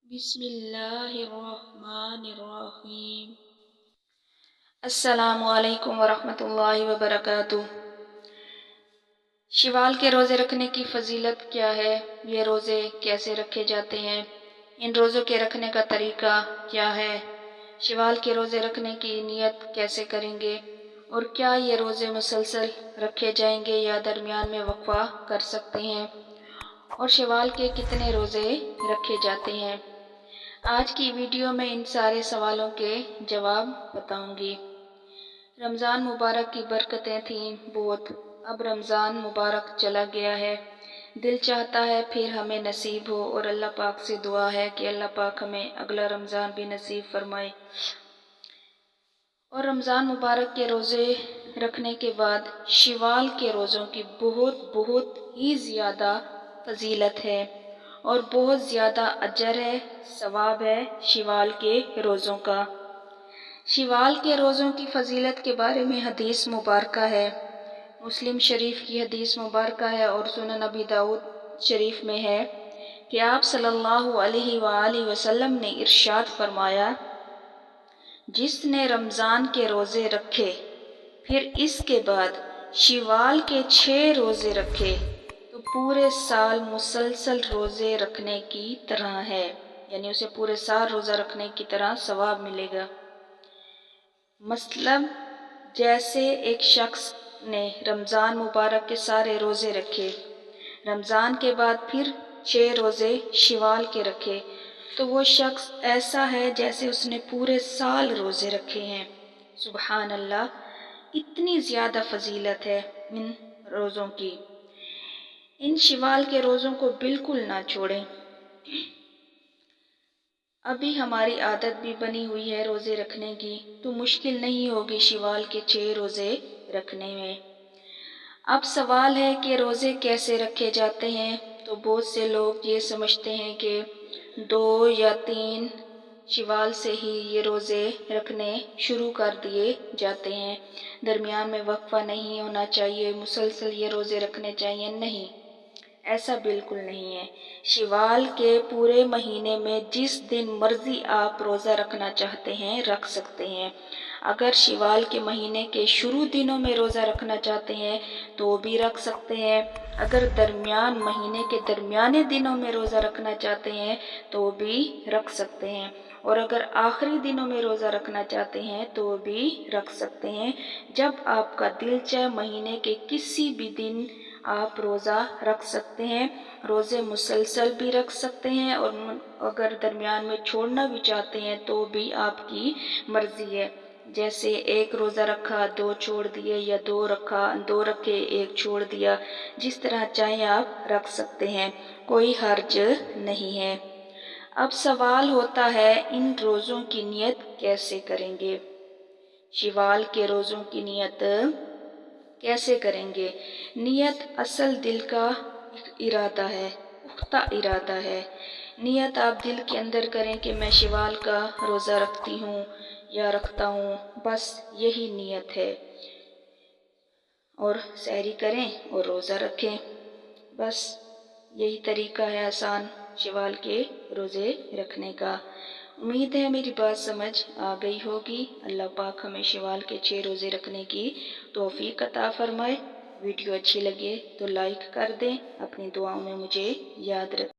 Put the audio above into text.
बिस्मिल्लाहिर्रहमानिर्रहीम। अस्सलामु अलैकुम वरहमतुल्लाहि वबरकातुह। शव्वाल के रोज़े रखने की फजीलत क्या है? ये रोज़े कैसे रखे जाते हैं? इन रोज़ों के रखने का तरीका क्या है? शव्वाल के रोज़े रखने की नियत कैसे करेंगे? और क्या ये रोज़े मुसलसल रखे जाएंगे या दरमियान में वक्फा कर सकते हैं? और शव्वाल के कितने रोज़े रखे जाते हैं? आज की वीडियो में इन सारे सवालों के जवाब बताऊंगी। रमज़ान मुबारक की बरकतें थीं बहुत, अब रमज़ान मुबारक चला गया है। दिल चाहता है फिर हमें नसीब हो और अल्लाह पाक से दुआ है कि अल्लाह पाक हमें अगला रमज़ान भी नसीब फरमाए। और रमज़ान मुबारक के रोज़े रखने के बाद शव्वाल के रोज़ों की बहुत बहुत ही ज़्यादा फजीलत है और बहुत ज़्यादा अजर है, सवाब है शव्वाल के रोज़ों का। शव्वाल के रोज़ों की फजीलत के बारे में हदीस मुबारक है। मुस्लिम शरीफ की हदीस मुबारक है और सुनन नबी दाऊद शरीफ में है कि आप सल्लल्लाहु अलैहि वसल्लम ने इरशाद फरमाया, जिसने रमज़ान के रोज़े रखे फिर इसके बाद शव्वाल के 6 रोज़े रखे तो पूरे साल मुसलसल रोज़े रखने की तरह है, यानी उसे पूरे साल रोज़ा रखने की तरह सवाब मिलेगा। मतलब जैसे एक शख्स ने रमज़ान मुबारक के सारे रोज़े रखे, रमज़ान के बाद फिर 6 रोज़े शव्वाल के रखे, तो वो शख्स ऐसा है जैसे उसने पूरे साल रोज़े रखे हैं। सुबहान अल्लाह, इतनी ज़्यादा फजीलत है इन रोज़ों की। इन शव्वाल के रोज़ों को बिल्कुल ना छोड़ें। अभी हमारी आदत भी बनी हुई है रोज़े रखने की, तो मुश्किल नहीं होगी शव्वाल के 6 रोज़े रखने में। अब सवाल है कि रोज़े कैसे रखे जाते हैं, तो बहुत से लोग ये समझते हैं कि 2 या 3 शव्वाल से ही ये रोज़े रखने शुरू कर दिए जाते हैं, दरमियान में वक्फा नहीं होना चाहिए, मुसलसल ये रोज़े रखने चाहिए। नहीं, ऐसा बिल्कुल नहीं है। शव्वाल के पूरे महीने में जिस दिन मर्जी आप रोज़ा रखना चाहते हैं रख सकते हैं। अगर शव्वाल के महीने के शुरू दिनों में रोज़ा रखना चाहते हैं तो भी रख सकते हैं। अगर दरमियान महीने के दरमियाने दिनों में रोज़ा रखना चाहते हैं तो भी रख सकते हैं। और अगर आखिरी दिनों में रोज़ा रखना चाहते हैं तो भी रख सकते हैं। जब आपका दिल चाहे महीने के किसी भी दिन आप रोज़ा रख सकते हैं। रोज़े मुसलसल भी रख सकते हैं और अगर दरमियान में छोड़ना भी चाहते हैं तो भी आपकी मर्ज़ी है। जैसे एक रोज़ा रखा 2 छोड़ दिए, या 2 रखा 2 रखे 1 छोड़ दिया, जिस तरह चाहे आप रख सकते हैं, कोई हर्ज नहीं है। अब सवाल होता है इन रोज़ों की नियत कैसे करेंगे? शव्वाल के रोज़ों की नियत कैसे करेंगे? नियत असल दिल का इरादा है, पुख्ता इरादा है। नियत आप दिल के अंदर करें कि मैं शव्वाल का रोज़ा रखती हूँ या रखता हूँ, बस यही नियत है। और सहरी करें और रोज़ा रखें, बस यही तरीका है आसान शव्वाल के रोज़े रखने का। उम्मीद है मेरी बात समझ आ गई होगी। अल्लाह पाक हमें शव्वाल के 6 रोज़े रखने की तौफीक अता फरमाए। वीडियो अच्छी लगे तो लाइक कर दें, अपनी दुआओं में मुझे याद रखें।